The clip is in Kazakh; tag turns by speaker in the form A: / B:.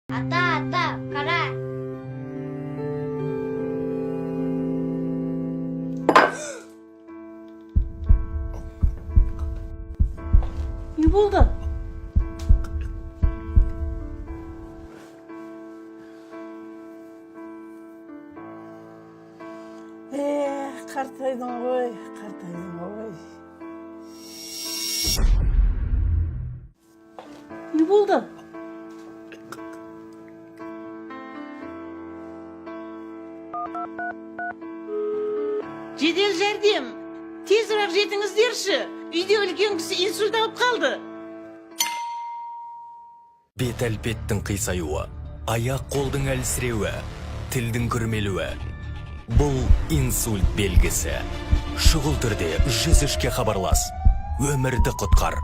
A: Ата, қара.
B: Не болды? Қартайдың ғой, Не болды? Жедел жәрдем, тезірек жетіңіздерші. Үйде үлкен кісі инсульт алып қалды.
C: Бет әлпеттің қисаюы, аяқ қолдың әлсіреуі, тілдің күрмелуі. Бұл инсульт белгісі. Шұғыл түрде 103-ке хабарлас. Өмірді құтқар.